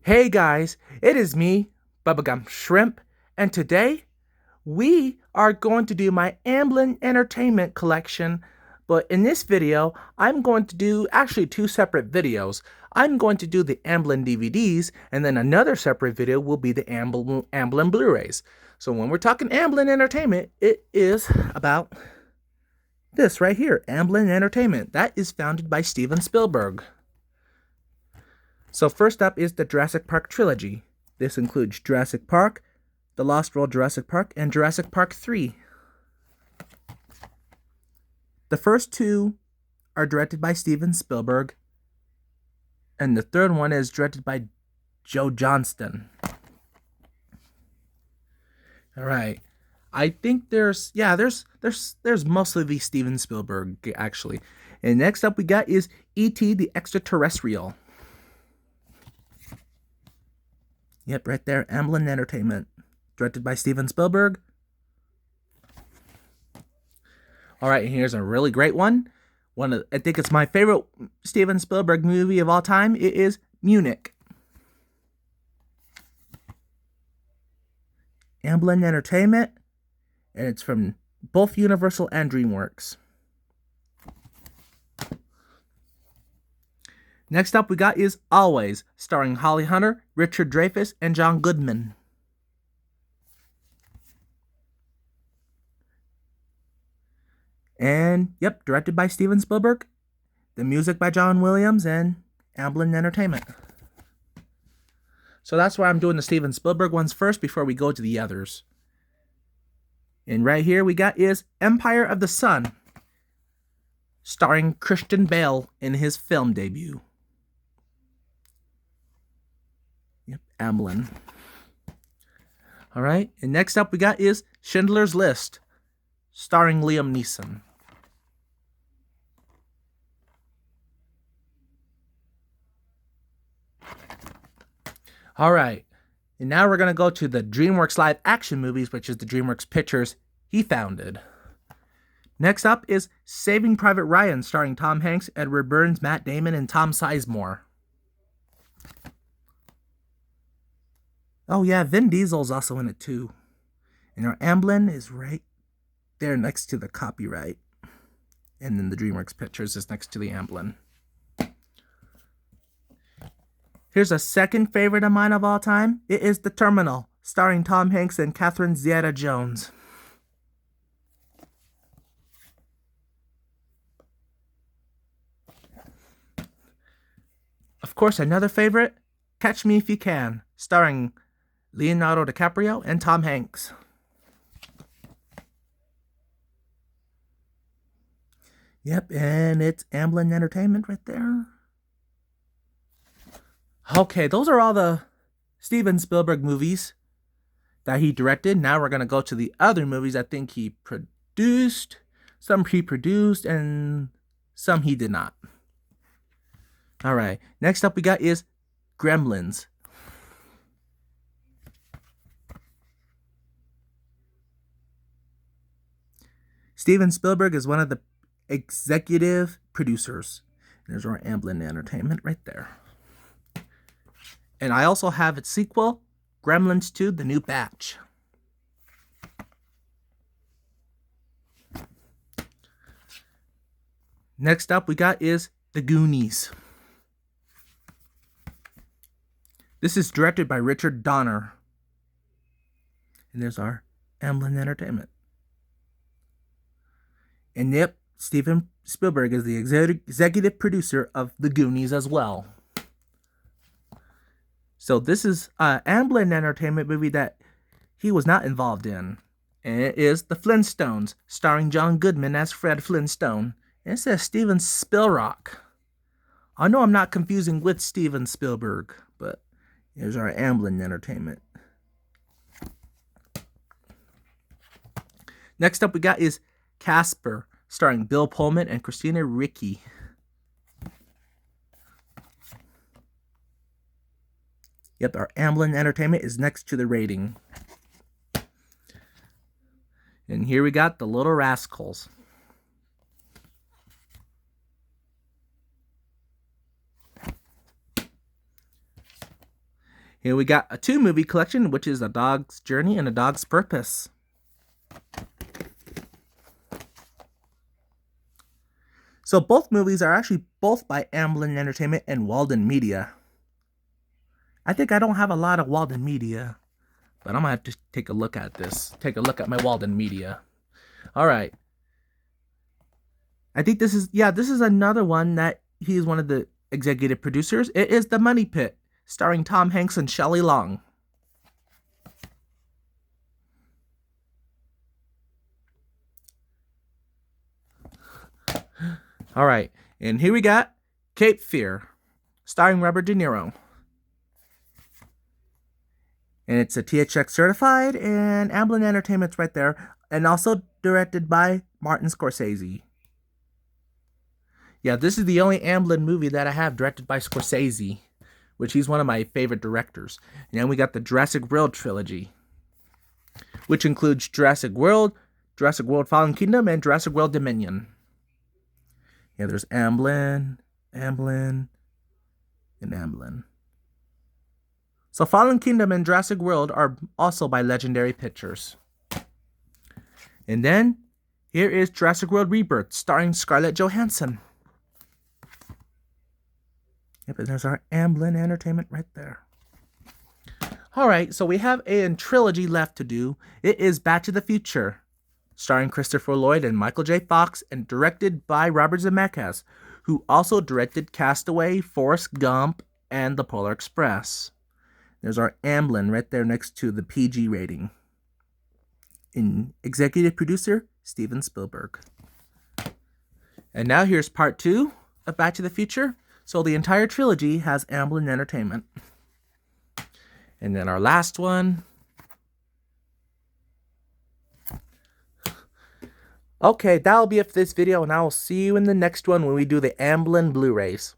Hey guys, it is me, Bubblegum Shrimp, and today we are going to do my Amblin Entertainment collection. But in this video, I'm going to do actually two separate videos. I'm going to do the Amblin DVDs, and then another separate video will be the Amblin Blu-rays. So when we're talking Amblin Entertainment, it is about this right here, Amblin Entertainment. That is founded by Steven Spielberg. So first up is the Jurassic Park trilogy. This includes Jurassic Park, The Lost World Jurassic Park, and Jurassic Park 3. The first two are directed by Steven Spielberg, and the third one is directed by Joe Johnston. All right. I think there's mostly the Steven Spielberg actually. And next up we got is E.T. the Extraterrestrial. Yep, right there, Amblin Entertainment, directed by Steven Spielberg. All right, here's a really great one. I think it's my favorite Steven Spielberg movie of all time. It is Munich. Amblin Entertainment, and it's from both Universal and DreamWorks. Next up we got is Always, starring Holly Hunter, Richard Dreyfuss, and John Goodman. And, yep, directed by Steven Spielberg, the music by John Williams, and Amblin Entertainment. So that's why I'm doing the Steven Spielberg ones first before we go to the others. And right here we got is Empire of the Sun, starring Christian Bale in his film debut. Yep, Amblin. All right, and next up we got is Schindler's List, starring Liam Neeson. All right, and now we're going to go to the DreamWorks live action movies, which is the DreamWorks Pictures he founded. Next up is Saving Private Ryan, starring Tom Hanks, Edward Burns, Matt Damon, and Tom Sizemore. Oh yeah, Vin Diesel's also in it too. And our Amblin is right there next to the copyright. And then the DreamWorks Pictures is next to the Amblin. Here's a second favorite of mine of all time. It is The Terminal, starring Tom Hanks and Catherine Zeta-Jones. Of course, another favorite, Catch Me If You Can, starring Leonardo DiCaprio and Tom Hanks. Yep, and it's Amblin Entertainment right there. Okay, those are all the Steven Spielberg movies that he directed. Now we're going to go to the other movies I think he produced. Some he produced and some he did not. All right, next up we got is Gremlins. Steven Spielberg is one of the executive producers. There's our Amblin Entertainment right there. And I also have its sequel, Gremlins 2, The New Batch. Next up we got is The Goonies. This is directed by Richard Donner. And there's our Amblin Entertainment. And yep, Steven Spielberg is the executive producer of The Goonies as well. So this is an Amblin Entertainment movie that he was not involved in. And it is The Flintstones, starring John Goodman as Fred Flintstone. And it says Steven Spielrock. I know I'm not confusing with Steven Spielberg, but here's our Amblin Entertainment. Next up we got is Casper, starring Bill Pullman and Christina Ricci. Yep, our Amblin Entertainment is next to the rating. And here we got The Little Rascals. Here we got a 2-movie collection, which is A Dog's Journey and A Dog's Purpose. So both movies are actually both by Amblin Entertainment and Walden Media. I think I don't have a lot of Walden Media, but I'm gonna have to take a look at this. Take a look at my Walden Media. All right. I think this is another one that he's one of the executive producers. It is The Money Pit, starring Tom Hanks and Shelley Long. All right, and here we got Cape Fear, starring Robert De Niro. And it's a THX certified, and Amblin Entertainment's right there, and also directed by Martin Scorsese. Yeah, this is the only Amblin movie that I have directed by Scorsese, which he's one of my favorite directors. And then we got the Jurassic World trilogy, which includes Jurassic World Fallen Kingdom, and Jurassic World Dominion. Yeah, there's Amblin, and Amblin. So Fallen Kingdom and Jurassic World are also by Legendary Pictures. And then, here is Jurassic World Rebirth, starring Scarlett Johansson. Yep, and there's our Amblin Entertainment right there. Alright, so we have a trilogy left to do. It is Back to the Future, starring Christopher Lloyd and Michael J. Fox, and directed by Robert Zemeckis, who also directed Castaway, Forrest Gump, and The Polar Express. There's our Amblin right there next to the PG rating. And executive producer, Steven Spielberg. And now here's part 2 of Back to the Future. So the entire trilogy has Amblin Entertainment. And then our last one. Okay, that'll be it for this video, and I will see you in the next one when we do the Amblin Blu-rays.